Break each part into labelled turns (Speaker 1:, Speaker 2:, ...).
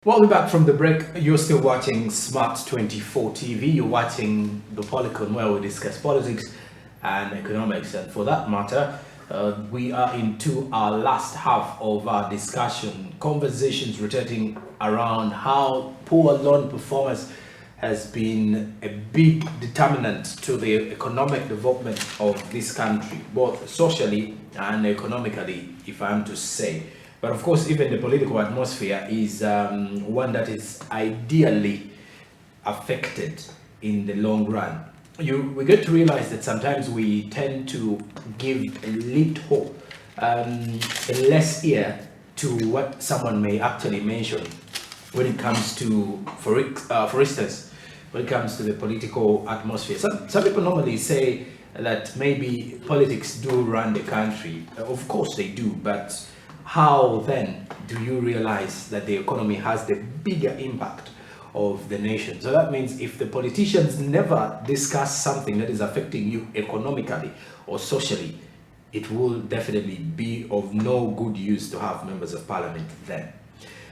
Speaker 1: Well, we're back from the break. You're still watching Smart 24 TV. You're watching the Policon, where we discuss politics and economics. And for that matter, we are into our last half of our discussion. Conversations rotating around how poor loan performance has been a big determinant to the economic development of this country, both socially and economically, if I'm to say. But of course, even the political atmosphere is one that is ideally affected in the long run. We get to realize that sometimes we tend to give a little less ear to what someone may actually mention when it comes to, for instance, when it comes to the political atmosphere. Some people normally say that maybe politics do run the country. Of course they do, but how then do you realize that the economy has the bigger impact of the nation? So that means if the politicians never discuss something that is affecting you economically or socially, it will definitely be of no good use to have members of parliament then.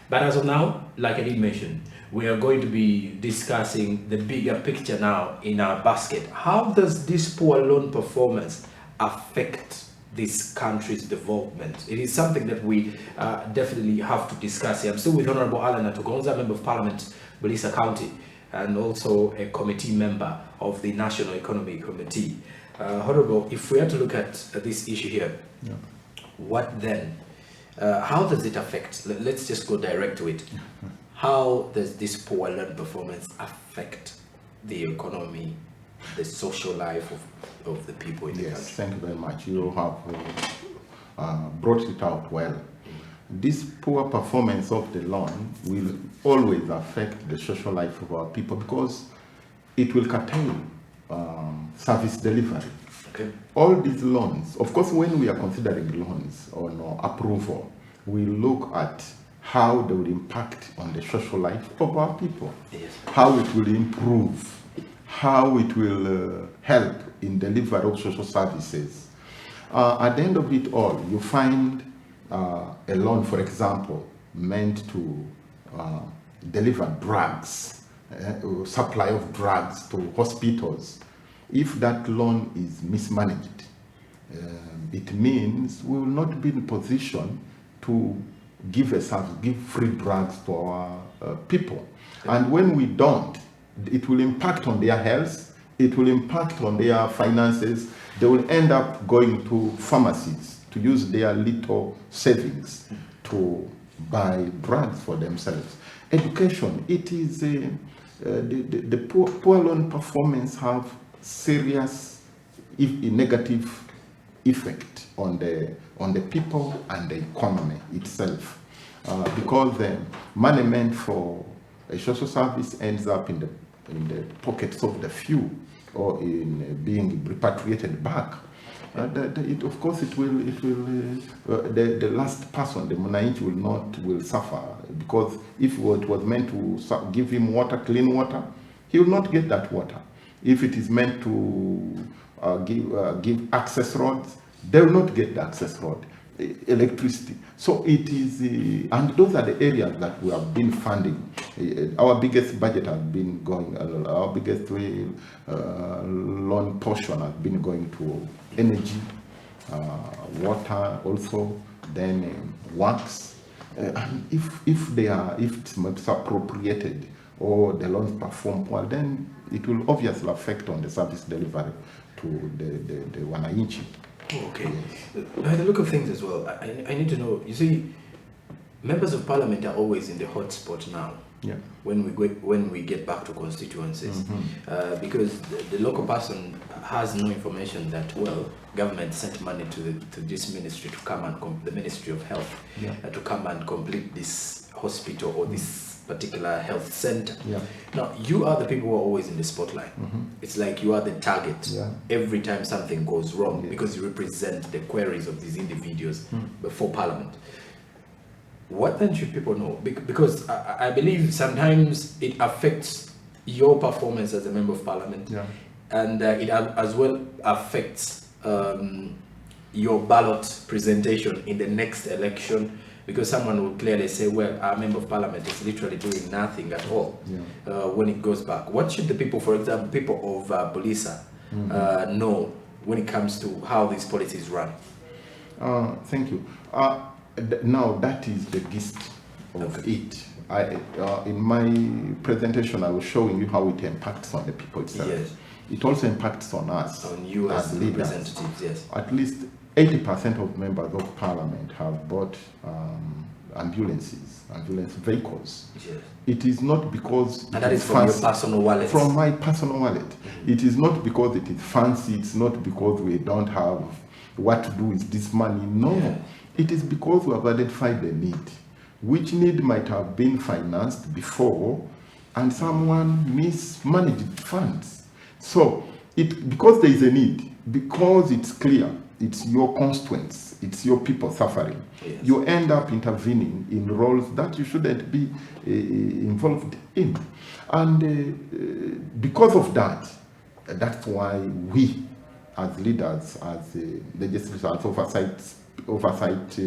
Speaker 1: But as of now, like I did mention, we are going to be discussing the bigger picture now in our basket. How does this poor loan performance affect this country's development? It is something that we definitely have to discuss here. I'm still with Honorable Alan Atogonza, Member of Parliament, Bulisa County, and also a committee member of the National Economy Committee. Honorable, if we had to look at this issue here, what then? How does it affect? Let's just go direct to it. How does this poor loan performance affect the economy, the social life of the people in the country?
Speaker 2: Yes, thank you very much. You have brought it out well. This poor performance of the loan will always affect the social life of our people because it will curtail service delivery.
Speaker 1: Okay.
Speaker 2: All these loans, of course, when we are considering loans on approval, we look at how they will impact on the social life of our people,
Speaker 1: Yes.
Speaker 2: how it will improve, how it will help in delivery of social services. At the end of it all, you find a loan, for example, meant to deliver drugs, supply of drugs to hospitals. If that loan is mismanaged, it means we will not be in position to give free drugs to our people. And when we don't, it will impact on their health, it will impact on their finances. They will end up going to pharmacies to use their little savings to buy drugs for themselves. Education, it is the poor loan performance have serious negative effect on the people and the economy itself, because the money meant for a social service ends up in the pockets of the few or in being repatriated back. Of course, the last person, the Mwananchi, will suffer, because if it was meant to give him water, clean water, he will not get that water. If it is meant to give access roads, they will not get the access road, electricity. So it is, and those are the areas that we have been funding. Our biggest budget has been going, our biggest loan portion has been going to energy, water also, then works. And if it's appropriated or the loans perform well, then it will obviously affect on the service delivery to the Wananchi.
Speaker 1: Okay. By the look of things as well, I need to know, you see, members of parliament are always in the hot spot now.
Speaker 2: Yeah.
Speaker 1: When we get back to constituencies, because the local person has no information that, well, government sent money to this ministry to come and the Ministry of Health to come and complete this hospital or this particular health center.
Speaker 2: Yeah.
Speaker 1: Now, you are the people who are always in the spotlight. It's like you are the target every time something goes wrong, because you represent the queries of these individuals before parliament. What then should people know? Because I believe sometimes it affects your performance as a member of parliament, and it as well affects your ballot presentation in the next election, because someone would clearly say, well, our member of parliament is literally doing nothing at all when it goes back. What should the people, for example, people of Bulisa, know when it comes to how these policies run?
Speaker 2: Thank you. Now that is the gist of it. In my presentation, I was showing you how it impacts on the people itself.
Speaker 1: Yes.
Speaker 2: It also impacts on us,
Speaker 1: on you as
Speaker 2: leaders.
Speaker 1: Representatives. Yes.
Speaker 2: At least 80% of members of parliament have bought ambulance vehicles.
Speaker 1: Yes.
Speaker 2: It is not because
Speaker 1: and that is from your personal wallet.
Speaker 2: From my personal wallet. It is not because it is fancy. It's not because we don't have what to do with this money. No, it is because we have identified the need, which need might have been financed before, and someone mismanaged funds. So, because there is a need, because it's clear, it's your constituents, it's your people suffering, you end up intervening in roles that you shouldn't be involved in. And because of that, that's why we, as leaders, as legislators, as oversight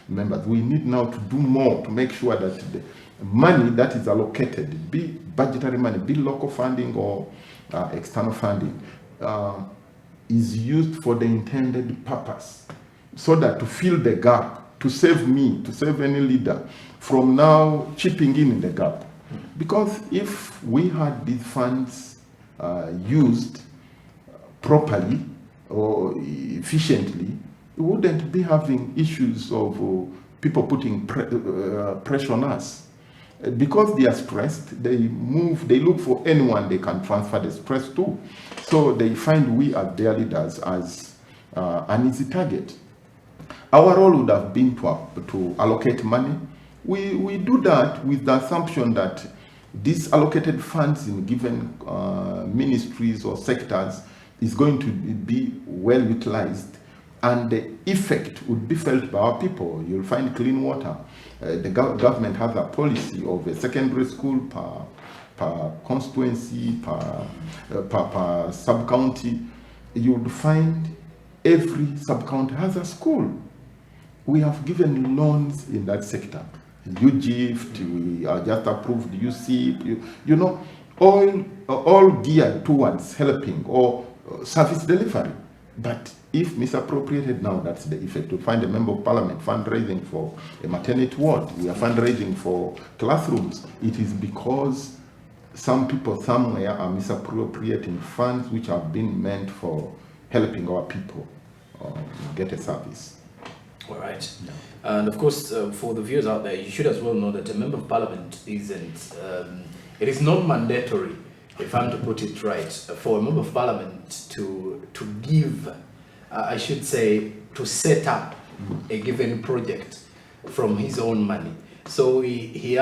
Speaker 2: members, we need now to do more to make sure that the money that is allocated, be budgetary money, be local funding or external funding, is used for the intended purpose, so that to fill the gap, to save me, to save any leader from now chipping in the gap. Because if we had these funds used properly or efficiently, we wouldn't be having issues of people putting pressure on us. Because they are stressed, they look for anyone they can transfer the stress to. So they find we as their leaders as an easy target. Our role would have been to allocate money. We do that with the assumption that these allocated funds in given ministries or sectors is going to be well utilized, and the effect would be felt by our people. You'll find clean water. The government has a policy of a secondary school per constituency, per sub-county. You would find every sub-county has a school. We have given loans in that sector. UGIFT, we are just approved UC, you know, all geared towards helping or service delivery. But if misappropriated now, that's the effect. We find a member of parliament fundraising for a maternity ward. We are fundraising for classrooms. It is because some people somewhere are misappropriating funds which have been meant for helping our people get a service.
Speaker 1: All right. Yeah. And of course, for the viewers out there, you should as well know that a member of parliament isn't, it is non-mandatory, if I'm to put it right, for a member of parliament to give, I should say, to set up a given project from his own money. So he's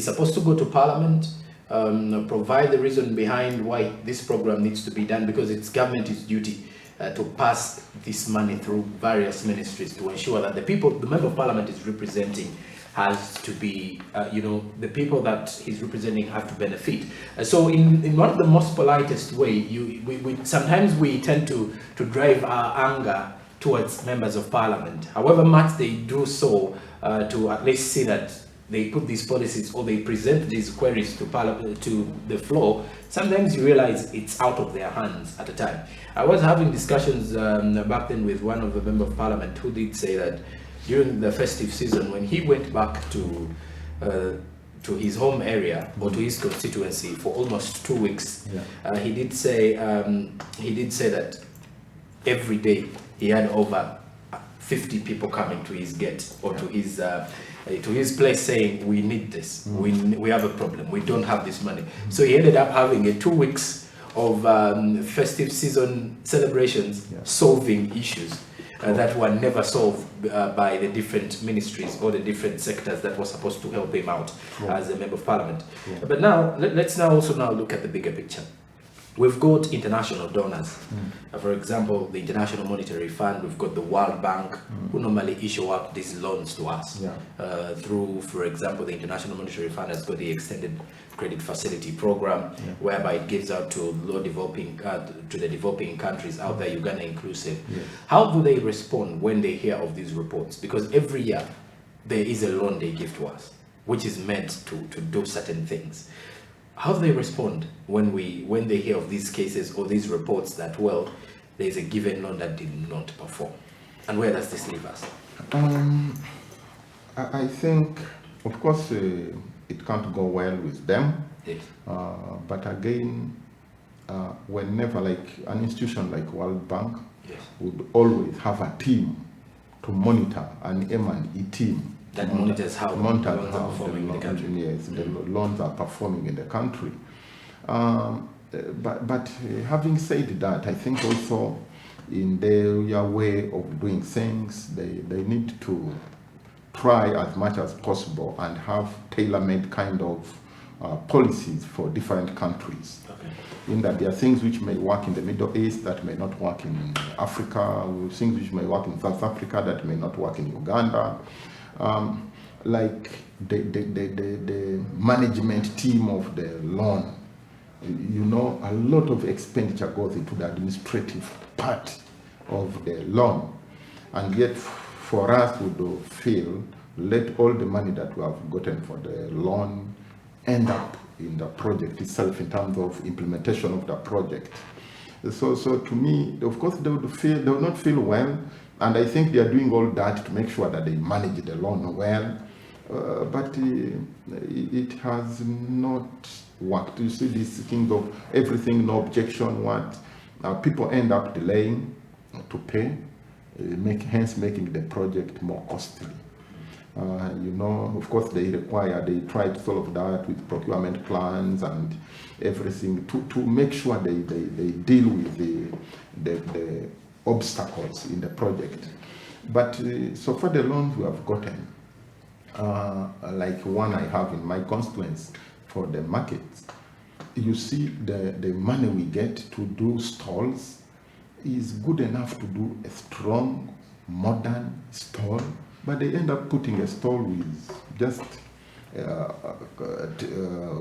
Speaker 1: supposed to go to parliament, provide the reason behind why this program needs to be done, because it's government's duty to pass this money through various ministries to ensure that the member of parliament is representing has to be, the people that he's representing have to benefit. So in one of the most politest way, sometimes we tend to drive our anger towards members of parliament. However much they do so to at least see that they put these policies or they present these queries to the floor, sometimes you realize it's out of their hands at the time. I was having discussions back then with one of the members of parliament who did say that during the festive season, when he went back to his home area or to his constituency for almost 2 weeks, he did say that every day he had over 50 people coming to his gate or to his place saying, we need this, we have a problem, we don't have this money. So he ended up having a 2 weeks of festive season celebrations solving issues that were never solved by the different ministries or the different sectors that were supposed to help him out as a member of parliament. But now, let's also look at the bigger picture. we've got international donors. For example, the International Monetary Fund, we've got the World Bank, who normally issue out these loans to us. Through, for example, the International Monetary Fund has got the Extended Credit Facility Program, whereby it gives out to the developing countries out there, Uganda inclusive. How do they respond when they hear of these reports? Because every year there is a loan they give to us, which is meant to do certain things. How do they respond when they hear of these cases or these reports that, well, there's a given loan that did not perform? And where does this leave us?
Speaker 2: I think, of course, it can't go well with them.
Speaker 1: Yes.
Speaker 2: But again, whenever like an institution like World Bank would always have a team to monitor, an M&E team
Speaker 1: that monitors how the loans are performing in the country.
Speaker 2: Yes, the loans are performing in the country. But having said that, I think also in their way of doing things, they need to try as much as possible and have tailor-made kind of policies for different countries. In that there are things which may work in the Middle East that may not work in Africa, things which may work in South Africa that may not work in Uganda. Like the management team of the loan, you know, a lot of expenditure goes into the administrative part of the loan, and yet for us we do feel let all the money that we have gotten for the loan end up in the project itself in terms of implementation of the project. So to me, of course, they will not feel well, and I think they are doing all that to make sure that they manage the loan well, but it has not worked. You see this thing of everything, no objection, what people end up delaying to pay, hence making the project more costly. You know, of course, they try to solve that with procurement plans and everything to make sure they deal with the obstacles in the project. But so far the loans we have gotten, like one I have in my constituency for the markets, you see the money we get to do stalls is good enough to do a strong, modern stall, but they end up putting a stall with just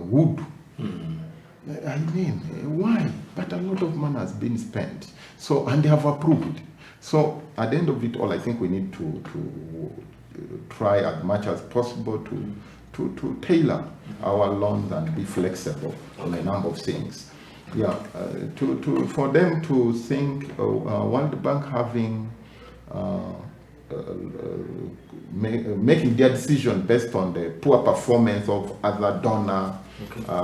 Speaker 2: wood. I mean, why? But a lot of money has been spent. So, and they have approved. So, at the end of it all, I think we need to try as much as possible to tailor our loans and be flexible on a number of things. Yeah, for them to think World Bank having making their decision based on the poor performance of other donor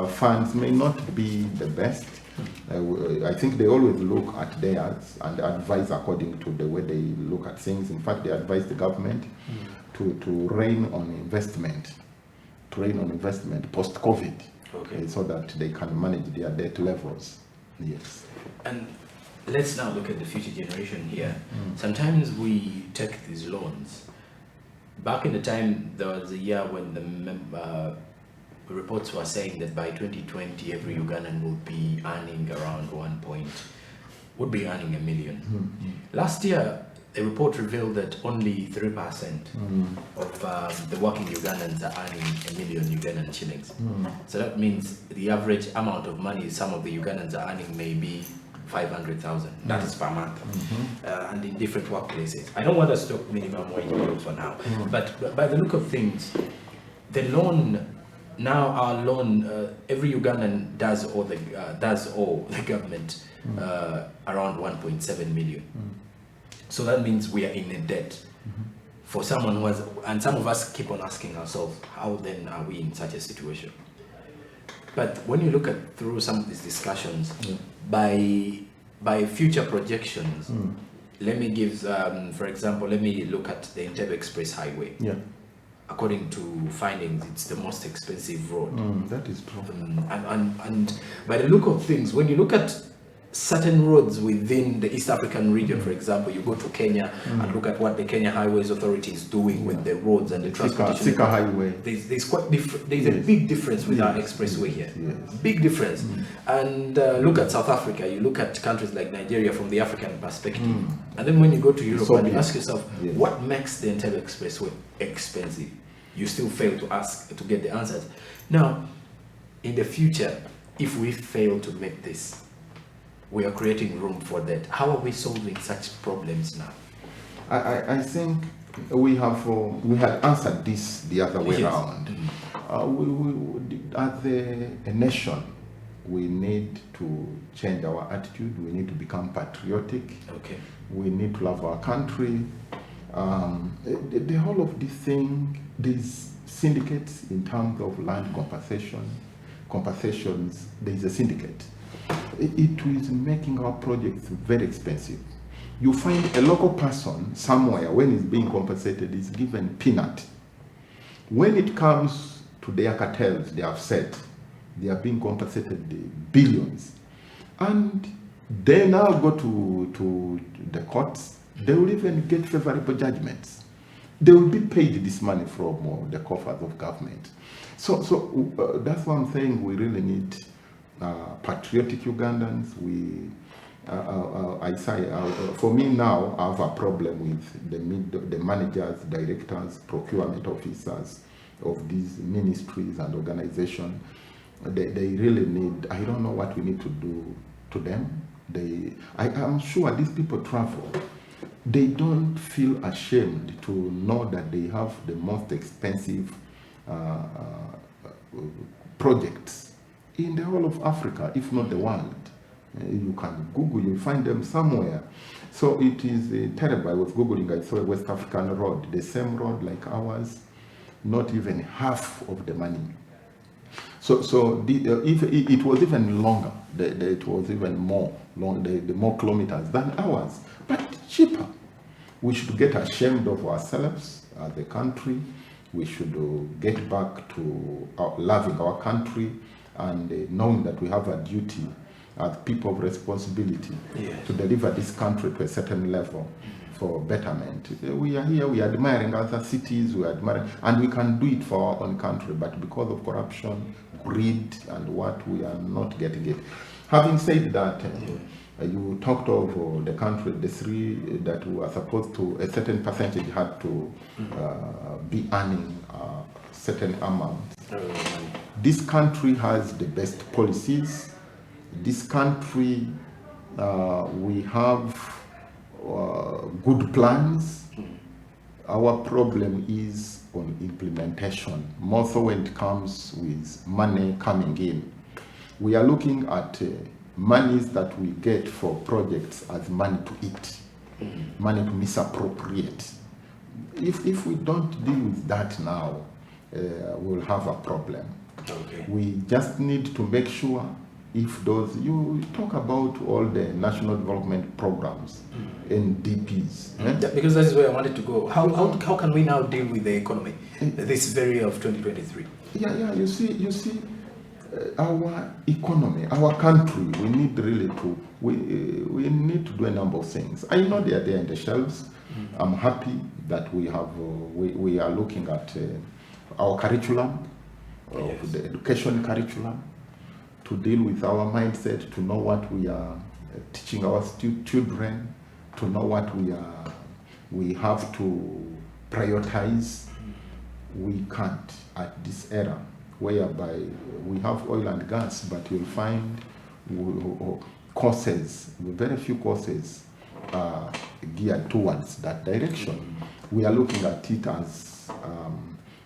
Speaker 2: funds may not be the best. I think they always look at theirs and advise according to the way they look at things. In fact, they advise the government to rein on investment, post-COVID, so that they can manage their debt levels. Yes.
Speaker 1: And let's now look at the future generation here. Sometimes we take these loans. Back in the time, there was a year when the reports were saying that by 2020, every Ugandan will be earning around would be earning $1 million. Last year, a report revealed that only 3% of the working Ugandans are earning $1 million Ugandan shillings. So that means the average amount of money some of the Ugandans are earning may be 500,000. That is per month, and in different workplaces. I don't want us to talk minimum wage for now, but by the look of things, the loan now, our loan, every Ugandan does owe the government around 1.7 million. So that means we are in a debt for someone who has, and some of us keep on asking ourselves, how then are we in such a situation? But when you look through some of these discussions, by future projections, let me give, for example, let me look at the Entebbe Express Highway. According to findings, it's the most expensive road.
Speaker 2: That is true.
Speaker 1: And by the look of things, when you look at certain roads within the East African region, for example, you go to Kenya and look at what the Kenya Highways Authority is doing with the roads and the transportation.
Speaker 2: Sika Highway.
Speaker 1: There's quite there's a big difference with our expressway here. Big difference. And look at South Africa. You look at countries like Nigeria from the African perspective. And then when you go to Europe and you ask yourself, what makes the entire expressway expensive? You still fail to get the answers. Now, in the future, if we fail to make this, we are creating room for that. How are we solving such problems now?
Speaker 2: I think we had answered this the other way around. As a nation, we need to change our attitude. We need to become patriotic.
Speaker 1: Okay.
Speaker 2: We need to love our country. The whole of this thing, these syndicates in terms of land compensations, there is a syndicate. It is making our projects very expensive. You find a local person somewhere, when he's being compensated, is given peanut. When it comes to their cartels, they have said they are being compensated billions. And they now go to the courts. They will even get favorable judgments. They will be paid this money from the coffers of government. So that's what I'm saying. We really need patriotic Ugandans. For me now, I have a problem with the managers, directors, procurement officers of these ministries and organizations. They really need, I don't know what we need to do to them. I'm sure these people travel. They don't feel ashamed to know that they have the most expensive projects in the whole of Africa, if not the world. You can Google, you'll find them somewhere. So it is terrible. I was Googling, I saw a West African road, the same road like ours, not even half of the money. So if it was even longer, it was even more long, the more kilometers than ours, but cheaper. We should get ashamed of ourselves as a country. We should get back to loving our country and knowing that we have a duty as people of responsibility to deliver this country to a certain level for betterment. We are here, we are admiring other cities, we are admiring, and we can do it for our own country, but because of corruption, greed, and what, we are not getting it. Having said that, you talked of the country, the three that were supposed to, a certain percentage had to be earning a certain amount. This country has the best policies. This country, we have good plans. Our problem is on implementation, more so when it comes with money coming in. We are looking at monies that we get for projects as money to eat, money to misappropriate. If we don't deal with that now, we'll have a problem.
Speaker 1: Okay.
Speaker 2: We just need to make sure if those, you talk about all the national development programs, NDPs.
Speaker 1: Because that is where I wanted to go. How can we now deal with the economy this very year of 2023?
Speaker 2: You see, our economy, our country, we need really to, we need to do a number of things. I know they are there in the shelves. I'm happy that we have, we are looking at our curriculum, the education curriculum, to deal with our mindset, to know what we are teaching our children, to know what we have to prioritize. We can't at this era, whereby we have oil and gas, but you'll find courses, very few courses are geared towards that direction. We are looking at it as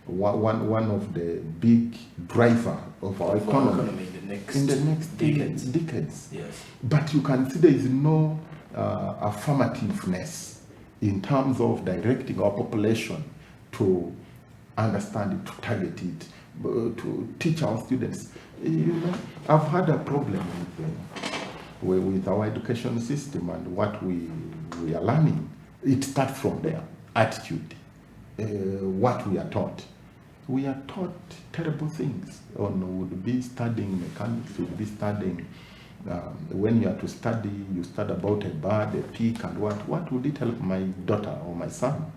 Speaker 2: one of the big driver of our economy in the next decades.
Speaker 1: Yes.
Speaker 2: But you can see there is no affirmativeness in terms of directing our population to understand it, to target it, to teach our students. You know, I've had a problem with our education system and what we are learning. It starts from there, attitude, what we are taught. We are taught terrible things. We would be studying mechanics, we would be studying when you are to study, you study about a bird, a pig, and what would it help my daughter or my son?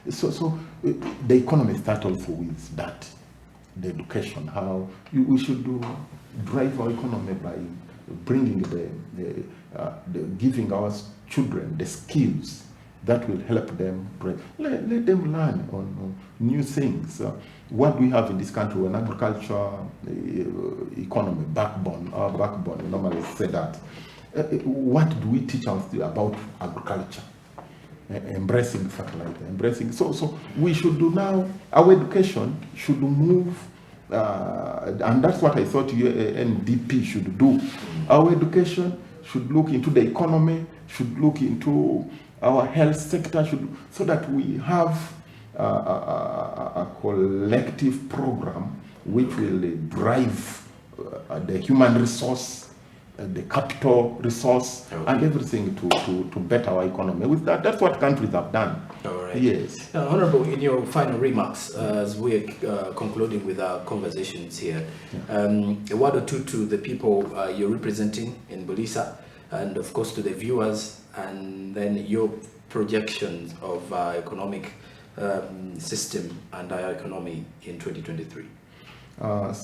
Speaker 2: So the economy starts also with that, the education, how we should drive our economy by bringing giving our children the skills that will help them. Let them learn on new things. What we have in this country, an agriculture economy backbone, our backbone, we normally say that. What do we teach our students about agriculture? Embracing fertilizer, embracing. So we should do now, our education should move, and that's what I thought NDP should do. Our education should look into the economy, should look into our health sector, so that we have a collective program which will drive the human resource, the capital resource, and everything to better our economy. With that, that's what countries have done.
Speaker 1: All right.
Speaker 2: Yes.
Speaker 1: Honorable, in your final remarks, as we're concluding with our conversations here, a word or two to the people you're representing in Bulisa, and of course to the viewers, and then your projections of our economic system and our economy in 2023.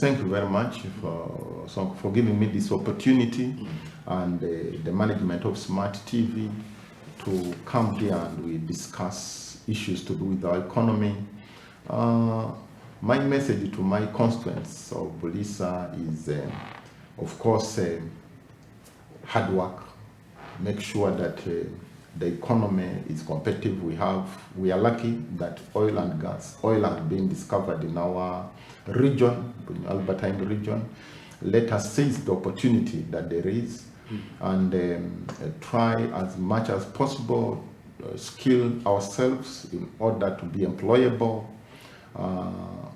Speaker 2: Thank you very much for giving me this opportunity and the management of Smart TV to come here and we discuss issues to do with our economy. My message to my constituents of Bulisa is, of course, hard work. Make sure that the economy is competitive. We are lucky that oil and being discovered in our region, in Albertine region. Let us seize the opportunity that there is and try as much as possible, skill ourselves in order to be employable.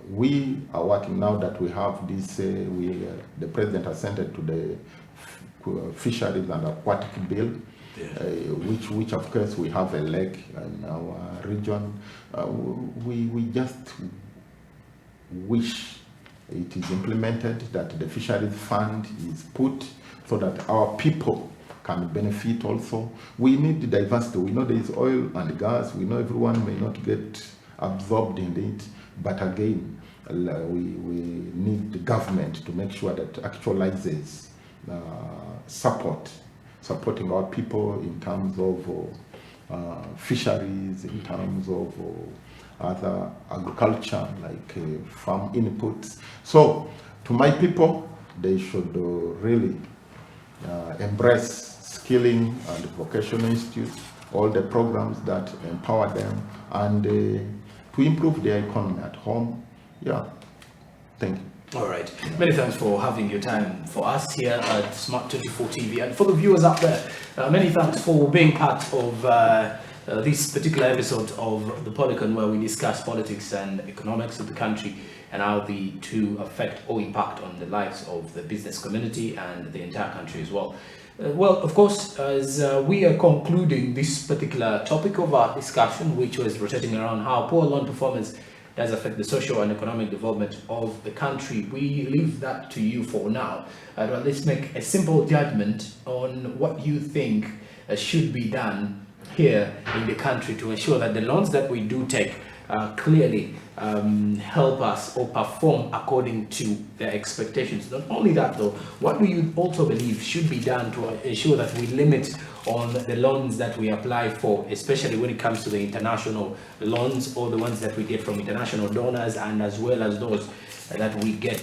Speaker 2: We are working now that we have this, the president has sent it to the fisheries and aquatic bill, which of course we have a lake in our region. We just wish it is implemented, that the fisheries fund is put so that our people can benefit also. We need the diversity. We know there is oil and gas. We know everyone may not get absorbed in it, but again, we need the government to make sure that actualizes supporting our people in terms of fisheries, in terms of other agriculture like farm inputs. So to my people, they should really embrace skilling and vocational institutes, all the programs that empower them and to improve their economy at home. Yeah, thank you.
Speaker 1: All right. Many thanks for having your time for us here at Smart 24 TV, and for the viewers out there, many thanks for being part of this particular episode of the Policon, where we discuss politics and economics of the country and how the two affect or impact on the lives of the business community and the entire country as well. Well, of course, as we are concluding this particular topic of our discussion, which was rotating around how poor loan performance does affect the social and economic development of the country, we leave that to you for now. Let's make a simple judgment on what you think should be done here in the country to ensure that the loans that we do take clearly help us or perform according to their expectations. Not only that though, what do you also believe should be done to ensure that we limit on the loans that we apply for, especially when it comes to the international loans or the ones that we get from international donors, and as well as those that we get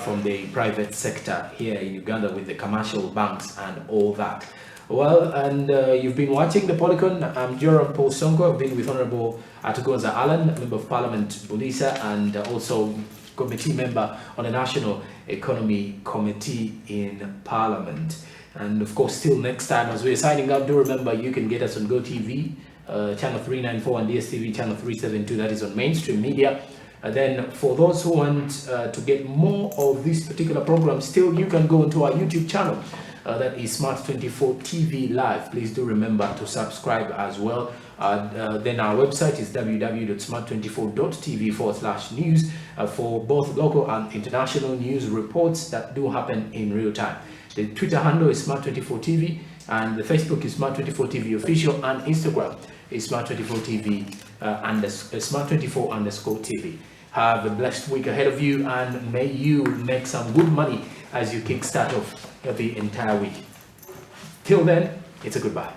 Speaker 1: from the private sector here in Uganda with the commercial banks and all that. Well, and you've been watching the Policon. I'm Joram Paul Sonko. I've been with Honorable Atugonza Alan, Member of Parliament Bulisa, and also committee member on the National Economy Committee in Parliament. And of course, till next time, as we're signing out, do remember you can get us on GoTV, channel 394, and DSTV channel 372, that is on mainstream media. And then for those who want to get more of this particular program, still you can go into our YouTube channel. That is Smart 24 TV Live. Please do remember to subscribe as well. Then our website is www.smart24.tv/news for both local and international news reports that do happen in real time. The Twitter handle is Smart24TV, and the Facebook is Smart24TV official, and Instagram is Smart24TV Smart24_TV. Have a blessed week ahead of you, and may you make some good money as you kickstart off the entire week. Till then, it's a goodbye.